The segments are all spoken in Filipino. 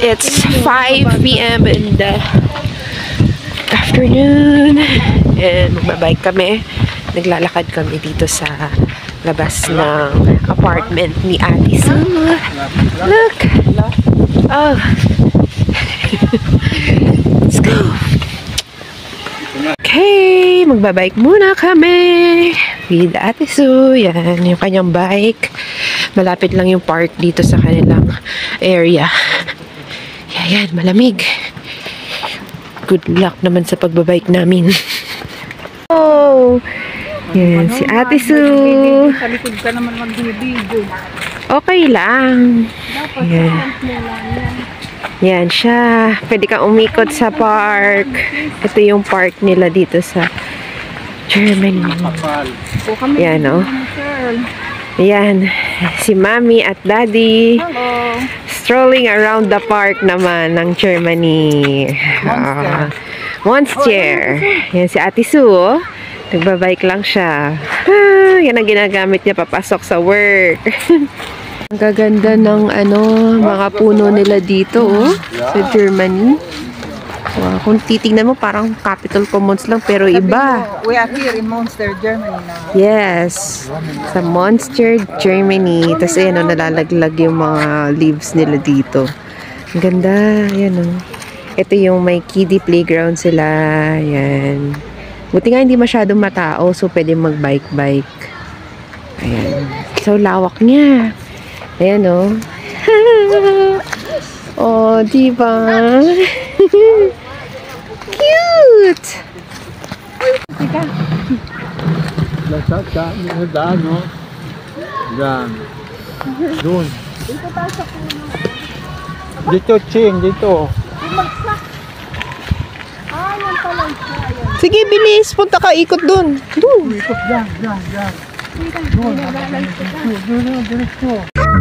It's 5 p.m. in the afternoon and magbabike kami. Naglalakad kami dito sa labas ng apartment ni Ate Sue. Look! Oh! Let's go! Okay, magbabike muna kami with Ate Sue. Yan, yung kanyang bike. Malapit lang yung park dito sa kanilang area. Yan, malamig. Good luck naman sa pagbabike namin. Oh! Yan, si Ate Sue. Sa likod ka naman mag-video. Okay lang. Yan. Yan siya. Pwede kang umikot sa park. Ito yung park nila dito sa Germany. Yan, oh. Yan. Si Mommy at Daddy. Hello. Strolling around the park naman ng Germany. Monster. Yan si Ate Sue, oh. Nagbabike lang siya. Yan ang ginagamit niya papasok sa work. Ang gaganda ng mga puno nila dito, oh, sa Germany. Wow, kung titingnan mo parang Capital Commons lang pero iba. We are here in Monster, Germany now. Yes. Sa Monster, Germany. Tapos ayan, nalalaglag yung mga leaves nila dito. Ang ganda. Ayan, oh. Ito yung may kiddie playground sila. Ayan. Buti nga hindi masyadong matao, so pwede mag-bike-bike. Ayan. So, lawak niya. Ayan, oh. Oh, diba? Cute! Lasat ka, may daan, no? Daan. Doon. Dito tayo sa puno. Dito, Ching, dito. Yan pala siya. Sige, bilis. Punta ka, ikot dun. Dun. Ikot, dyan. Doon.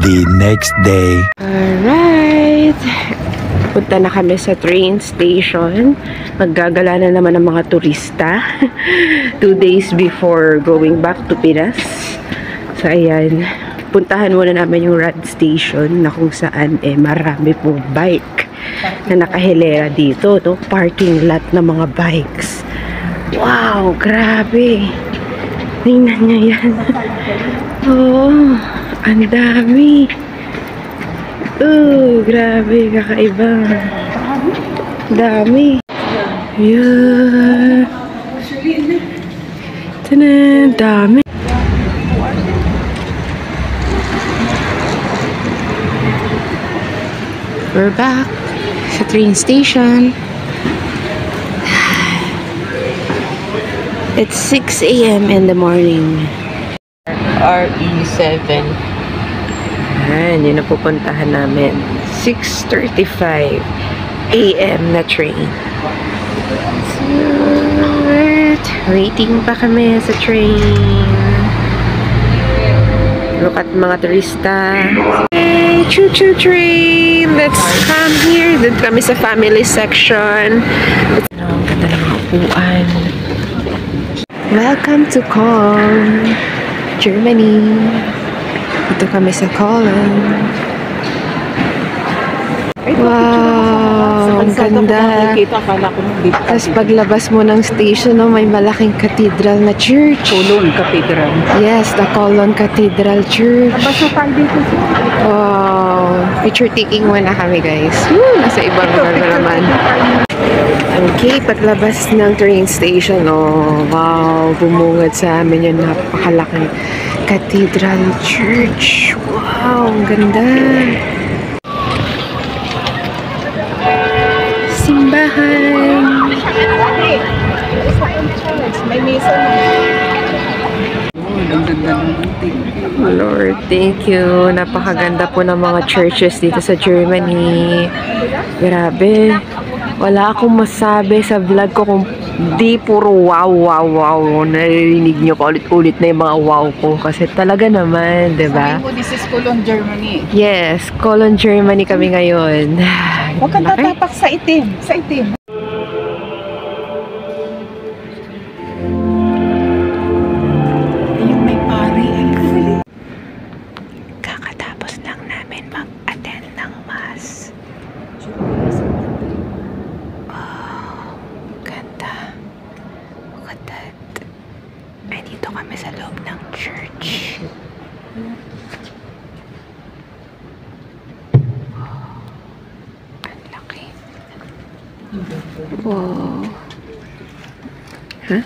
The next day. Alright. Punta na kami sa train station. Maggagala na naman ang mga turista. 2 days before going back to Pinas. So, ayan. Puntahan muna namin yung rad station na kung saan marami pong bike na nakahilera dito. No? Parking lot ng mga bikes. Wow! Grabe! Tingnan niya yan. Oh, ang dami. Oh, grabe, kakaiba. Dami. Yeah. Tanan, dami. We're back sa train station. It's 6 a.m. in the morning. RE7. Ayan, yun na pupuntahan namin. 6:35 a.m. na train. So, waiting pa kami sa train. Look at mga turista. Hey, choo-choo train! Let's come here. Doon kami sa family section. Ang ganda ng upuan. Welcome to Cologne, Germany. Dito kami sa Cologne. Wow, ang ganda. Tapos paglabas mo ng station, no, may malaking cathedral na church. Cologne Cathedral. Yes, the Cologne Cathedral Church. Wow, picture taking muna kami, guys. Nasa ibang lugar na naman. Okay, paglabas ng train station, oh, wow, bumungad sa amin yung napakalaking Cathedral Church. Wow, ang ganda. Simbahan. May mesa na. Lord, thank you. Napakaganda po ng mga churches dito sa Germany. Grabe. Wala akong masabi sa vlog ko kung di puro wow, wow, wow. Narinig nyo pa ulit-ulit na yung mga wow ko. Kasi talaga naman, diba? Sabihin mo, this is Cologne, Germany. Yes, Cologne, Germany kami ngayon. Huwag kang tatapak sa itim. Sa itim. Ayun, may pari. Kakatapos lang namin mag-attend ng mass. kami sa loob ng church. Ang laki. Wow. Huh?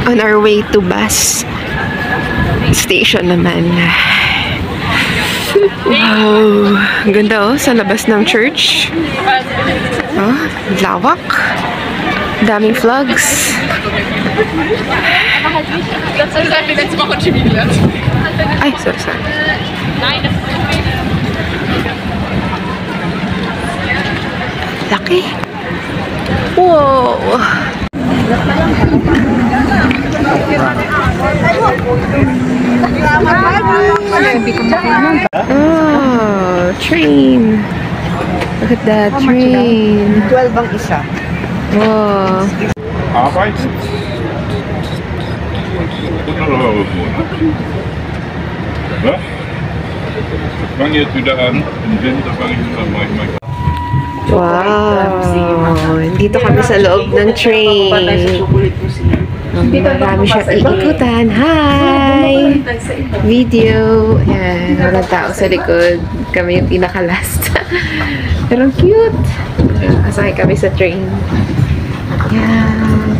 On our way to bus station naman. Wow. Ang ganda sa labas ng church. Oh, lawak. Daming flags. Ay, sorry. Laki. Wow. Oh, train. Look at that train. 12 ang isa. Wow. Arbeit? Was? Ich fange jetzt wieder an. Im Winter fange ich wieder an. Mach ich mal. Wow. Dito kami sa loob ng train. Marami siyang iikutan. Hi! Video. Ayan. Walang tao sa likod. Kami yung pinaka-last. Pero ang cute. Asakay kami sa train. Ayan.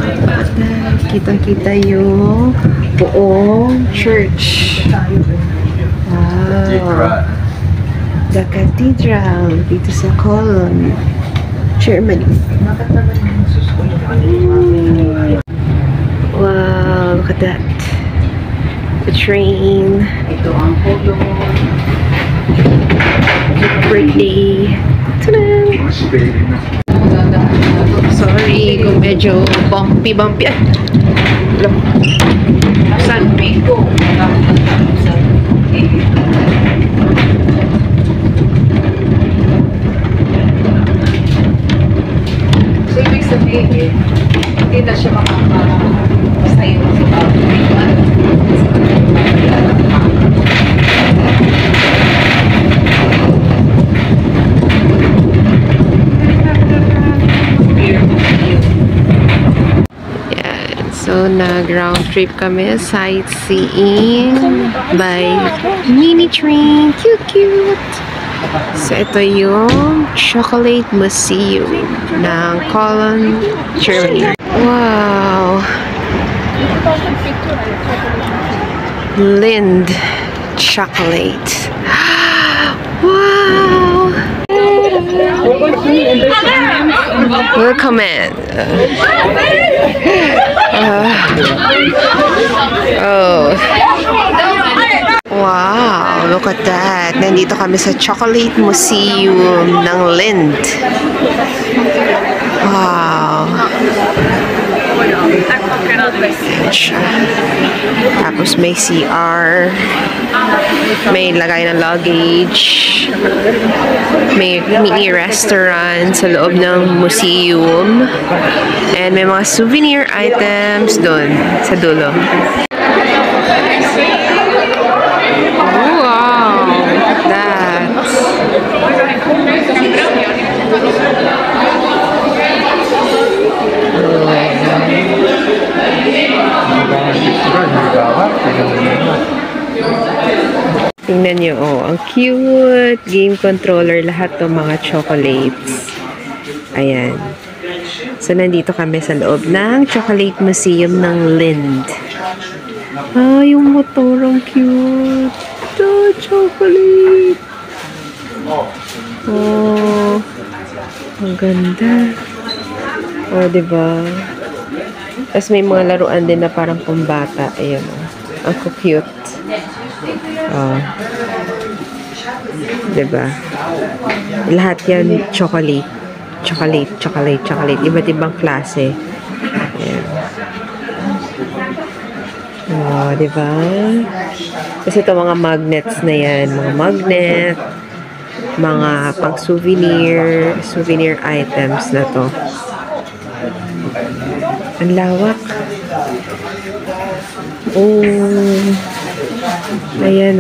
Kitang-kita yung buong church. Wow. The cathedral dito sa Cologne, Germany. Wow, look at that. The train. Ito ang polo. Birthday. Ta-da! Sorry kung medyo bumpy. Saan? So, ibig sabihin, hindi na siya basta yun si So, nag-round trip kami sightseeing by mini train. Cute! So, ito yung Chocolate Museum ng Cologne, Germany. Wow! Lind Chocolate. Wow! Welcome in. Oh. Wow, look at that. Nandito kami sa Chocolate Museum ng Lind. Wow. Ayan siya. Tapos may CR. May lagay ng luggage. May mini restaurant sa loob ng museum. And may mga souvenir items doon sa dulo. Wow! Look at that. Tingnan nyo, ang cute game controller, lahat ng mga chocolates. Ayan. So, nandito kami sa loob ng Chocolate Museum ng Lind. Yung motor, ang cute. Ito, chocolate. Oh, ang ganda. Diba? Tapos may mga laruan din na parang pambata. Ayan, ang cute. Diba? Lahat yan chocolate. Chocolate. Iba't ibang klase. Ayan. Diba? Kasi ito mga magnets na yan. Mga magnet. Mga pang souvenir items na to. Ang lawak. Ayan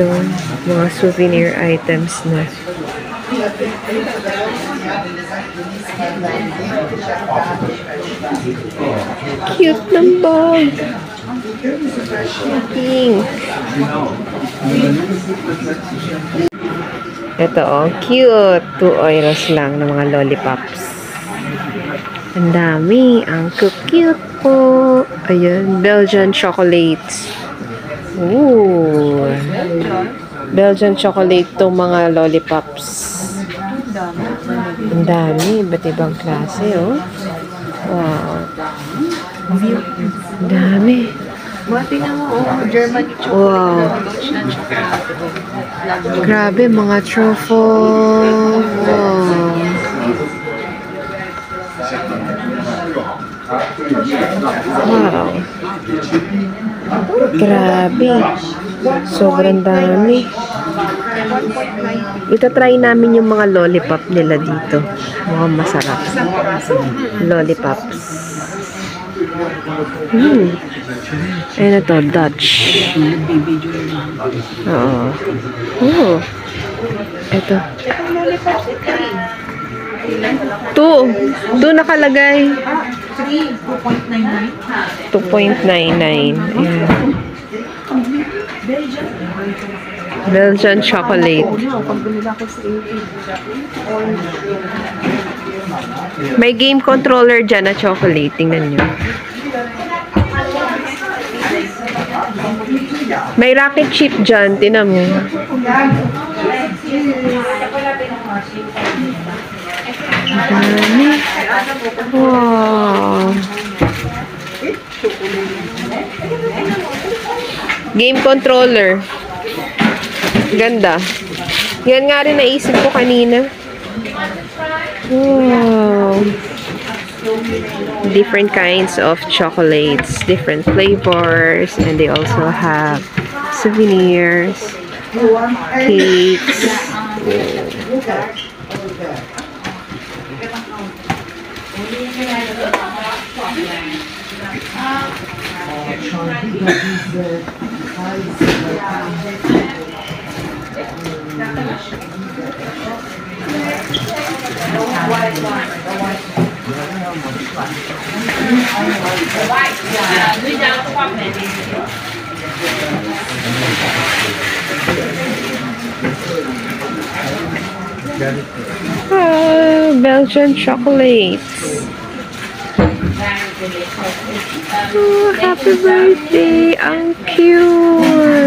mga souvenir items na. Cute ng bag. Pink. Ito oh, cute. 2 euros lang ng mga lollipops. Ang dami. Ang cute po. Ayan, Belgian chocolates. Ooh. Belgian chocolate tong mga lollipops. Ang dami. Iba't ibang klase, oh. Wow. Ang dami. Buti na mo, Germany Wow. Grabe, mga truffle. Wow. Wow. Grabe. Sobrang dami. Ito-try namin yung mga lollipop nila dito. Mukhang masarap. Lollipops. Ayun na to, Dutch. Oo. Oh. Ito. 2 nakalagay. 2.99. Ayan. Belgian chocolate. May game controller dyan na chocolate. Tingnan nyo. May rocket ship dyan. Tingnan mo. Dami. Wow. Game controller. Ganda. Yan nga rin naisip ko kanina. Wow. Different kinds of chocolates, different flavors, and they also have souvenirs, cakes. Belgian chocolates. Oh, happy birthday! Ang cute!